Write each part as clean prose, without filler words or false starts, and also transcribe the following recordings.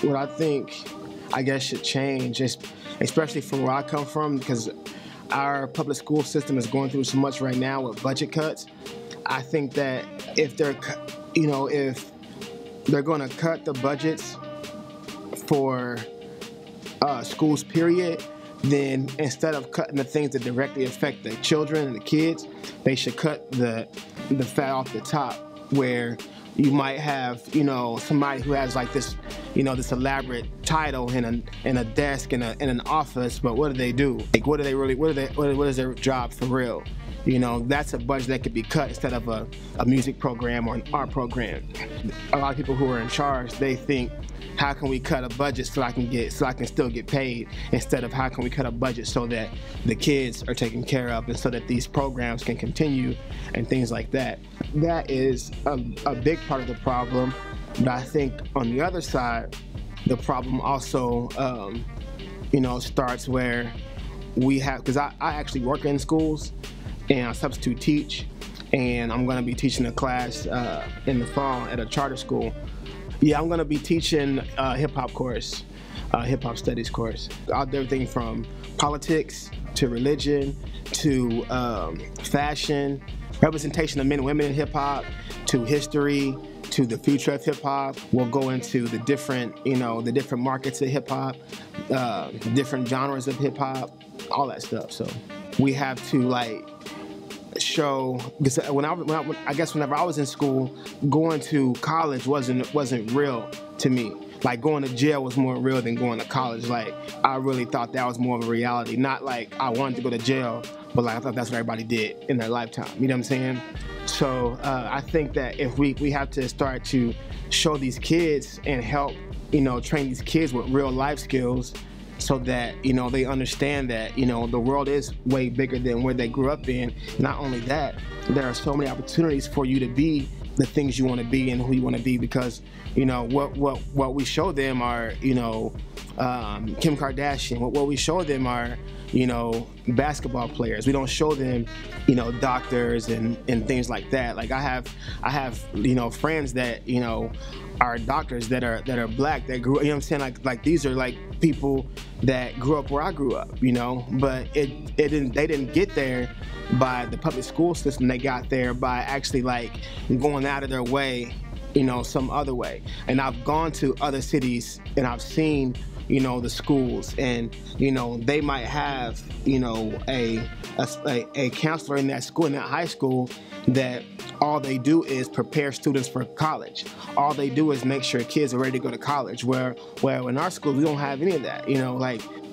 what I think, I guess, should change, especially from where I come from, because our public school system is going through so much right now with budget cuts. I think that if they're going to cut the budgets for schools, period, then instead of cutting the things that directly affect the children and the kids, they should cut the fat off the top, where you might have, somebody who has like this, this elaborate title in a desk in an office, but what do they do? Like, what is their job for real? That's a budget that could be cut instead of a music program or an art program. A lot of people who are in charge, they think, how can we cut a budget so I can still get paid, instead of how can we cut a budget so that the kids are taken care of and so that these programs can continue and things like that. That is a big part of the problem. But I think on the other side, the problem also, starts where we have, because I actually work in schools and I substitute teach, and I'm going to be teaching a class in the fall at a charter school. Yeah, I'm going to be teaching a hip-hop course, hip-hop studies course. I'll do everything from politics to religion to fashion, representation of men and women in hip-hop, to history, to the future of hip-hop. We'll go into the different, the different markets of hip-hop, different genres of hip-hop, all that stuff. So we have to show, because whenever I was in school, going to college wasn't real to me. Like, going to jail was more real than going to college. Like, I really thought that was more of a reality. Not like I wanted to go to jail, but like I thought that's what everybody did in their lifetime. You know what I'm saying? So I think that if we have to start to show these kids and help, train these kids with real life skills, so that, they understand that, the world is way bigger than where they grew up in. Not only that, there are so many opportunities for you to be the things you want to be and who you want to be, because, what we show them are, Kim Kardashian. What we show them are, basketball players. We don't show them, doctors and things like that. Like, I have friends that, are doctors that are black, that grew, what I'm saying? Like these are like people that grew up where I grew up, but they didn't get there by the public school system. They got there by actually going out of their way, some other way. And I've gone to other cities and I've seen, the schools, and, they might have, a counselor in that school, in that high school, that all they do is prepare students for college. All they do is make sure kids are ready to go to college, where in our schools, we don't have any of that.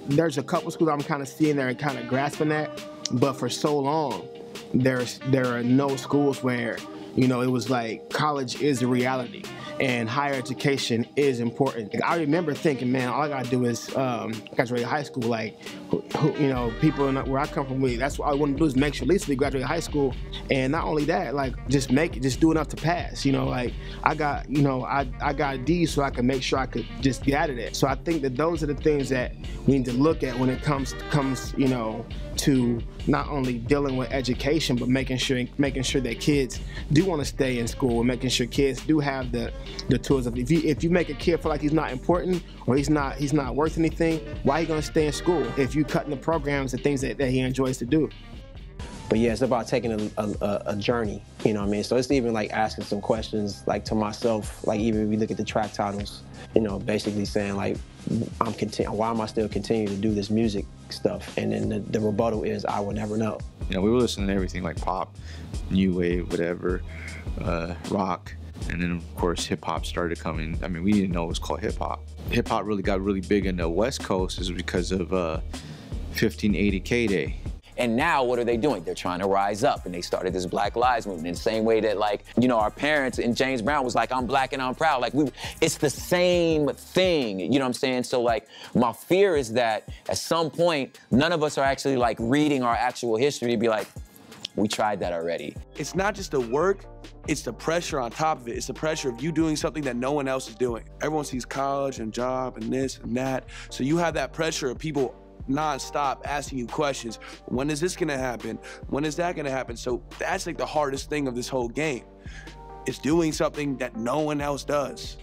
There's a couple schools I'm kind of seeing there and kind of grasping that, but for so long, there are no schools where, it was like college is a reality and higher education is important. I remember thinking, man, all I gotta do is graduate high school. People where I come from, that's what I want to do, is make sure at least we graduate high school. And not only that, just do enough to pass. I got, I got a D so I can make sure I could just get out of there. So I think that those are the things that we need to look at when it comes, to not only dealing with education, but making sure that kids do want to stay in school, and making sure kids do have the tools of, if you make a kid feel like he's not important or he's not worth anything, why are you going to stay in school if you cutting the programs and things that he enjoys to do? But yeah, it's about taking a journey, So it's even asking some questions to myself, even if we look at the track titles, basically saying why am I still continuing to do this music stuff? And then the rebuttal is, I will never know. We were listening to everything like pop, new wave, whatever, rock. And then, of course, hip-hop started coming. I mean, we didn't know it was called hip-hop. Hip-hop really got really big in the West Coast is because of 1580 K-Day. And now what are they doing? They're trying to rise up, and they started this Black Lives Movement in the same way that our parents and James Brown was like, I'm black and I'm proud. It's the same thing, you know what I'm saying? So my fear is that at some point, none of us are actually reading our actual history to be like, we tried that already. It's not just the work, it's the pressure on top of it. It's the pressure of you doing something that no one else is doing. Everyone sees college and job and this and that. So you have that pressure of people non-stop asking you questions. When is this gonna happen? When is that gonna happen? So that's the hardest thing of this whole game. It's doing something that no one else does.